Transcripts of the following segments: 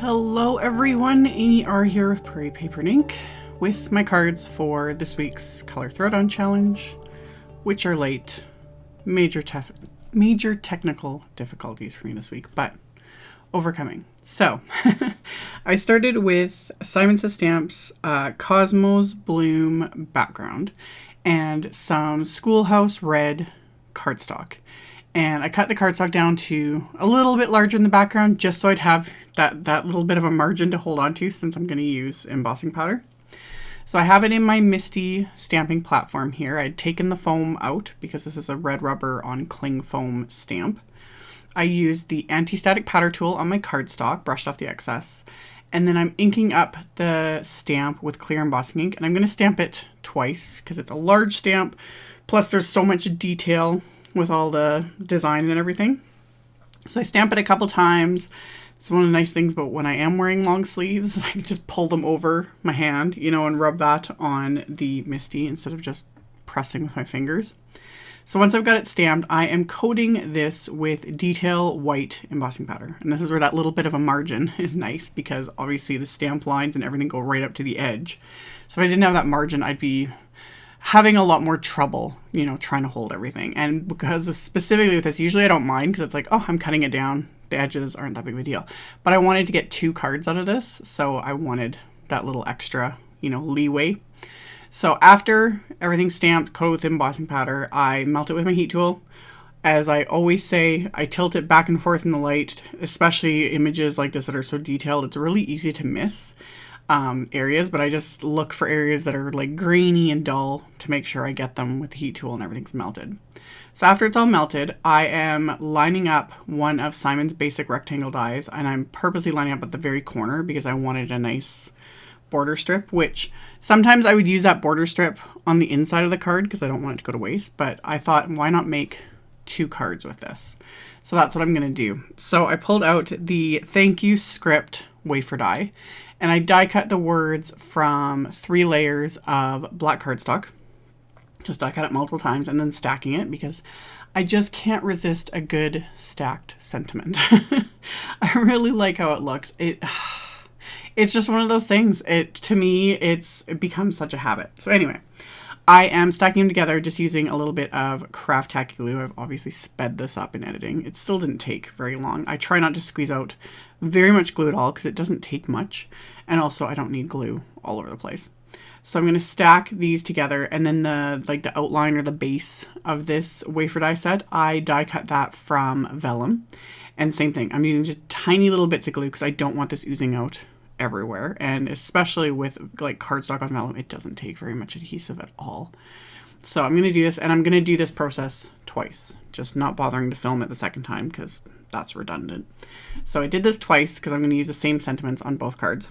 Hello everyone, AmyR here with Prairie Paper and Ink with my cards for this week's Color Throwdown Challenge, which are late. Major technical difficulties for me this week, but overcoming. So, I started with Simon Says Stamps Cosmos Bloom background and some Schoolhouse red cardstock. And I cut the cardstock down to a little bit larger in the background just so I'd have that little bit of a margin to hold on to since I'm going to use embossing powder. So I have it in my MISTI stamping platform here. I'd taken the foam out because this is a red rubber on cling foam stamp. I used the anti-static powder tool on my cardstock, brushed off the excess, and then I'm inking up the stamp with clear embossing ink, and I'm going to stamp it twice because it's a large stamp, plus there's so much detail with all the design and everything. So I stamp it a couple times. It's one of the nice things about when I am wearing long sleeves, I can just pull them over my hand, you know, and rub that on the MISTI instead of just pressing with my fingers. So once I've got it stamped, I am coating this with detail white embossing powder. And this is where that little bit of a margin is nice because obviously the stamp lines and everything go right up to the edge. So if I didn't have that margin, I'd be having a lot more trouble, you know, trying to hold everything. And because specifically with this, usually I don't mind because it's like, oh, I'm cutting it down. The edges aren't that big of a deal. But I wanted to get 2 cards out of this, so I wanted that little extra, you know, leeway. So after everything's stamped, coated with embossing powder, I melt it with my heat tool. As I always say, I tilt it back and forth in the light, especially images like this that are so detailed. It's really easy to miss areas, but I just look for areas that are like grainy and dull to make sure I get them with the heat tool and everything's melted. So after it's all melted, I am lining up one of Simon's basic rectangle dies, and I'm purposely lining up at the very corner because I wanted a nice border strip, which sometimes I would use that border strip on the inside of the card because I don't want it to go to waste, but I thought, why not make 2 cards with this? So that's what I'm going to do. So I pulled out the thank you script wafer die, and I die cut the words from 3 layers of black cardstock. Just die cut it multiple times and then stacking it because I just can't resist a good stacked sentiment. I really like how it looks. It's just one of those things. To me, it becomes such a habit. So anyway, I am stacking them together just using a little bit of craft tacky glue. I've obviously sped this up in editing. It still didn't take very long. I try not to squeeze out very much glue at all because it doesn't take much. And also I don't need glue all over the place. So I'm going to stack these together, and then the outline or the base of this wafer die set, I die cut that from vellum. And same thing, I'm using just tiny little bits of glue because I don't want this oozing out everywhere. And especially with like cardstock on vellum, it doesn't take very much adhesive at all. So I'm going to do this, and I'm going to do this process twice, just not bothering to film it the second time because that's redundant. So I did this twice because I'm going to use the same sentiments on both cards.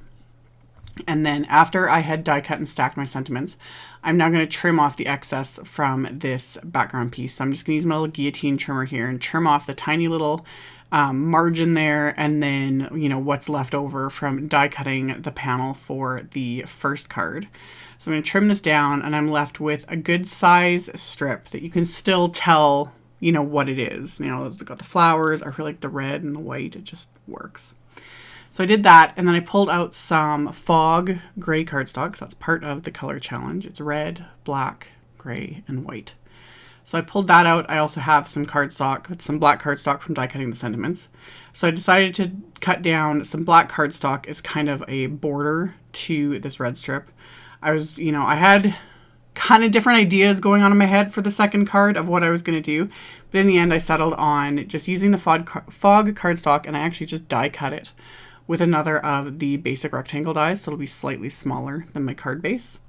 And then after I had die cut and stacked my sentiments, I'm now going to trim off the excess from this background piece. So I'm just going to use my little guillotine trimmer here and trim off the tiny little margin there, and then, you know, what's left over from die cutting the panel for the first card. So I'm going to trim this down, and I'm left with a good size strip that you can still tell, you know, what it is. You know, it's got the flowers. I really like the red and the white. It just works. So I did that, and then I pulled out some fog gray cardstock. So that's part of the color challenge. It's red, black, gray, and white. So I pulled that out. I also have some cardstock, some black cardstock from die cutting the sentiments. So I decided to cut down some black cardstock as kind of a border to this red strip. I had kind of different ideas going on in my head for the second card of what I was going to do. But in the end, I settled on just using the fog cardstock, and I actually just die cut it with another of the basic rectangle dies, so it'll be slightly smaller than my card base.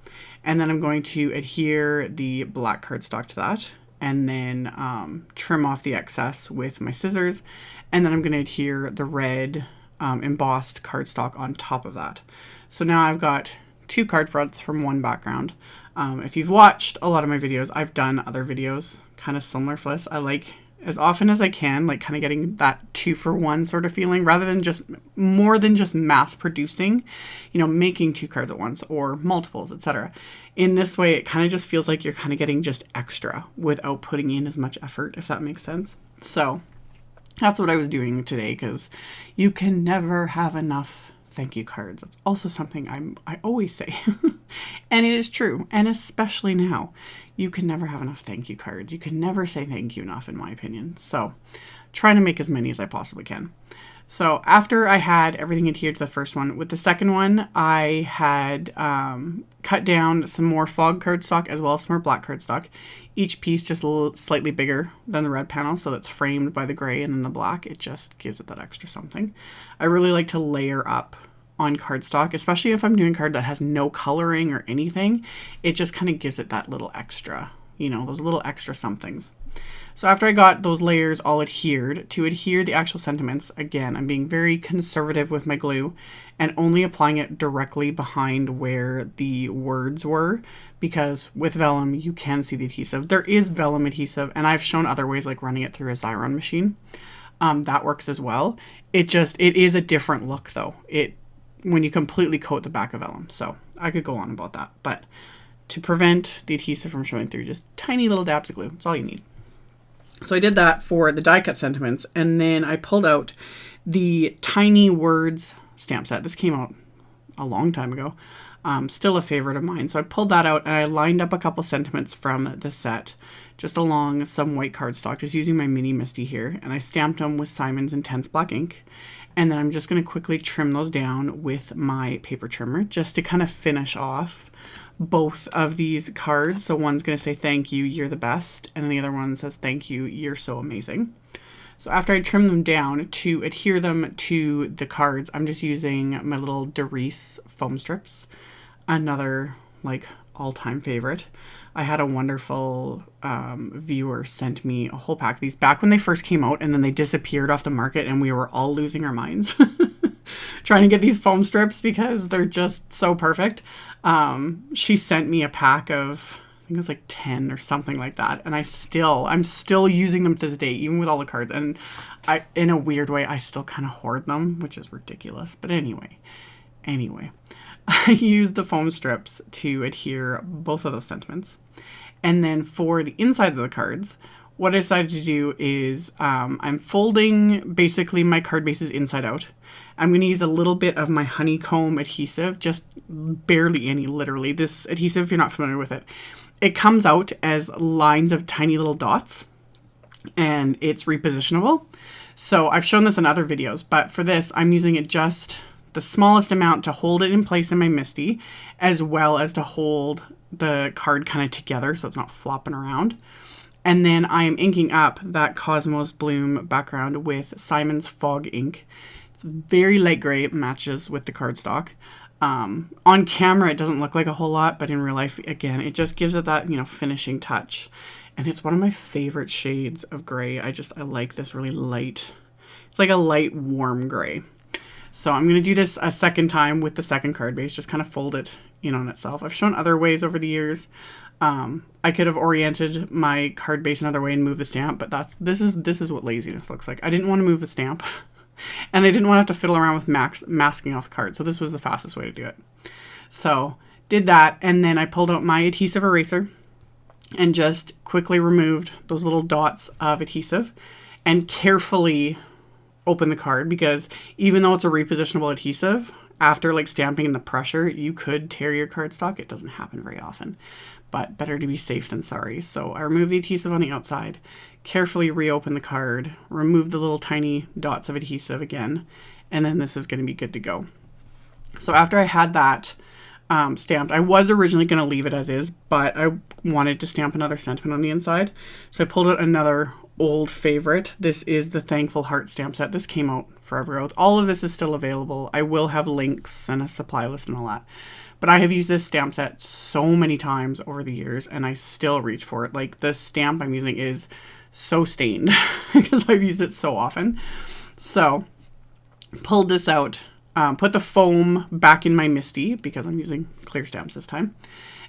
And then I'm going to adhere the black cardstock to that, and then trim off the excess with my scissors. And then I'm going to adhere the red embossed cardstock on top of that. So now I've got 2 card fronts from one background. If you've watched a lot of my videos, I've done other videos kind of similar for this. I like, as often as I can, like kind of getting that 2-for-1 sort of feeling rather than just more than just mass producing, you know, making 2 cards at once or multiples, etc. In this way, it kind of just feels like you're kind of getting just extra without putting in as much effort, if that makes sense. So That's what I was doing today, because you can never have enough thank you cards. That's also something I always say. And it is true. And especially now, you can never have enough thank you cards. You can never say thank you enough, in my opinion. So trying to make as many as I possibly can. So after I had everything adhered to the first one, with the second one, I had cut down some more fog cardstock as well as some more black cardstock. Each piece just a little slightly bigger than the red panel, so that's framed by the gray and then the black. It just gives it that extra something. I really like to layer up on cardstock, especially if I'm doing card that has no coloring or anything. It just kind of gives it that little extra, you know, those little extra somethings. So after I got those layers all adhered, to adhere the actual sentiments, again, I'm being very conservative with my glue and only applying it directly behind where the words were, because with vellum, you can see the adhesive. There is vellum adhesive, and I've shown other ways like running it through a Xyron machine. That works as well. It is a different look though. When you completely coat the back of vellum. So I could go on about that, but to prevent the adhesive from showing through, just tiny little dabs of glue. That's all you need. So I did that for the die cut sentiments, and then I pulled out the tiny words stamp set. This came out a long time ago. Still a favorite of mine. So I pulled that out and I lined up a couple sentiments from the set just along some white cardstock, just using my mini MISTI here, and I stamped them with Simon's Intense Black ink. And then I'm just going to quickly trim those down with my paper trimmer just to kind of finish off both of these cards. So one's going to say thank you, you're the best, and then the other one says thank you, you're so amazing. So after I trim them down, to adhere them to the cards, I'm just using my little Derice foam strips, another like all-time favorite. I had a wonderful viewer sent me a whole pack of these back when they first came out, and then they disappeared off the market and we were all losing our minds trying to get these foam strips because they're just so perfect. She sent me a pack of, I think it was like 10 or something like that, and I'm still using them to this day, even with all the cards. And in a weird way, I still kind of hoard them, which is ridiculous. But anyway, I used the foam strips to adhere both of those sentiments. And then for the insides of the cards, what I decided to do is I'm folding basically my card bases inside out. I'm going to use a little bit of my honeycomb adhesive, just barely any, literally. This adhesive, if you're not familiar with it, it comes out as lines of tiny little dots, and it's repositionable. So I've shown this in other videos, but for this, I'm using it just the smallest amount to hold it in place in my MISTI, as well as to hold the card kind of together so it's not flopping around. And then I'm inking up that Cosmos Bloom background with Simon's Fog ink. It's very light gray. It matches with the cardstock. On camera, it doesn't look like a whole lot, but in real life, again, it just gives it that, finishing touch. And it's one of my favorite shades of gray. I like this really light. It's like a light, warm gray. So I'm going to do this a second time with the second card base, just kind of fold it in on itself. I've shown other ways over the years. I could have oriented my card base another way and moved the stamp, but this is what laziness looks like. I didn't want to move the stamp, and I didn't want to have to fiddle around with masking off the card, so this was the fastest way to do it. So did that, and then I pulled out my adhesive eraser and just quickly removed those little dots of adhesive and carefully open the card, because even though it's a repositionable adhesive, after like stamping in the pressure, you could tear your cardstock. It doesn't happen very often, but better to be safe than sorry. So I removed the adhesive on the outside, carefully reopen the card, remove the little tiny dots of adhesive again, and then this is going to be good to go. So after I had that stamped, I was originally going to leave it as is, but I wanted to stamp another sentiment on the inside. So I pulled out another old favorite. This is the Thankful Heart stamp set. This came out forever ago. All of this is still available. I will have links and a supply list and all that. But I have used this stamp set so many times over the years, and I still reach for it. Like, the stamp I'm using is so stained because I've used it so often. So pulled this out, put the foam back in my MISTI because I'm using clear stamps this time,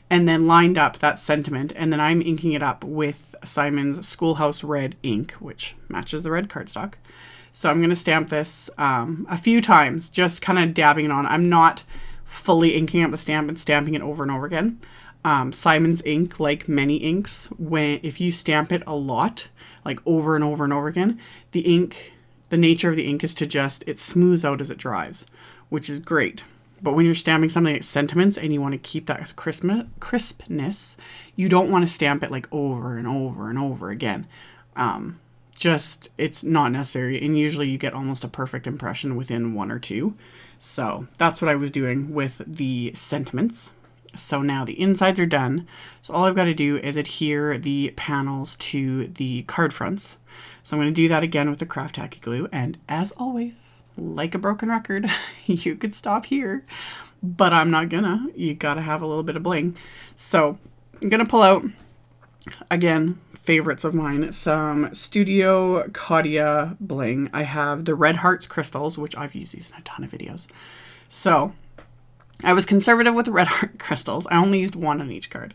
and then lined up that sentiment, and then I'm inking it up with Simon's Schoolhouse Red ink, which matches the red cardstock. So I'm going to stamp this a few times, just kind of dabbing it on. I'm not fully inking up the stamp and stamping it over and over again. Simon's ink, like many inks, if you stamp it a lot, like over and over and over again, the ink the nature of the ink is to just, it smooths out as it dries, which is great. But when you're stamping something like sentiments and you want to keep that crispness, you don't want to stamp it like over and over and over again. Just, it's not necessary. And usually you get almost a perfect impression within 1 or 2. So that's what I was doing with the sentiments. So now the insides are done. So all I've got to do is adhere the panels to the card fronts. So I'm going to do that again with the craft tacky glue. And as always, like a broken record, you could stop here, but I'm not gonna. You gotta have a little bit of bling. So I'm gonna pull out, again, favorites of mine, some Studio Katia bling. I have the Red Hearts crystals, which I've used these in a ton of videos. So I was conservative with the Red Heart crystals. I only used 1 on each card.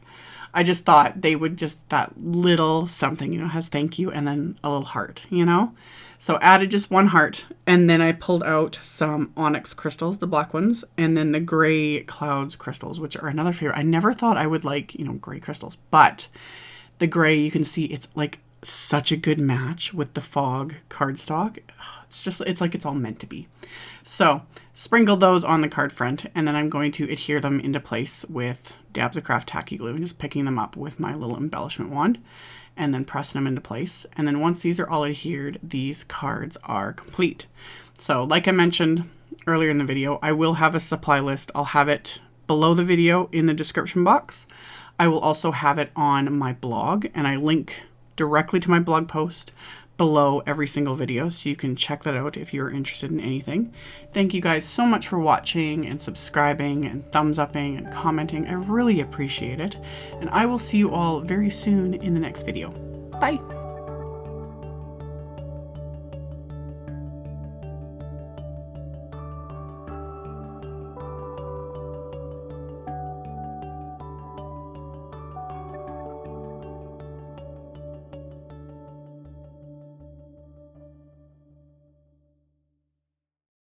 I just thought they would just, that little something, you know, has thank you and then a little heart, you know? So added just 1 heart, and then I pulled out some onyx crystals, the black ones, and then the gray clouds crystals, which are another favorite. I never thought I would like, you know, gray crystals, but the gray, you can see it's like such a good match with the fog cardstock. It's just, it's like it's all meant to be. So sprinkled those on the card front, and then I'm going to adhere them into place with dabs of craft tacky glue, and just picking them up with my little embellishment wand and then pressing them into place. And then once these are all adhered, these cards are complete. So like I mentioned earlier in the video, I will have a supply list. I'll have it below the video in the description box. I will also have it on my blog, and I link directly to my blog post below every single video, so you can check that out if you're interested in anything. Thank you guys so much for watching and subscribing and thumbs upping and commenting. I really appreciate it, and I will see you all very soon in the next video. Bye!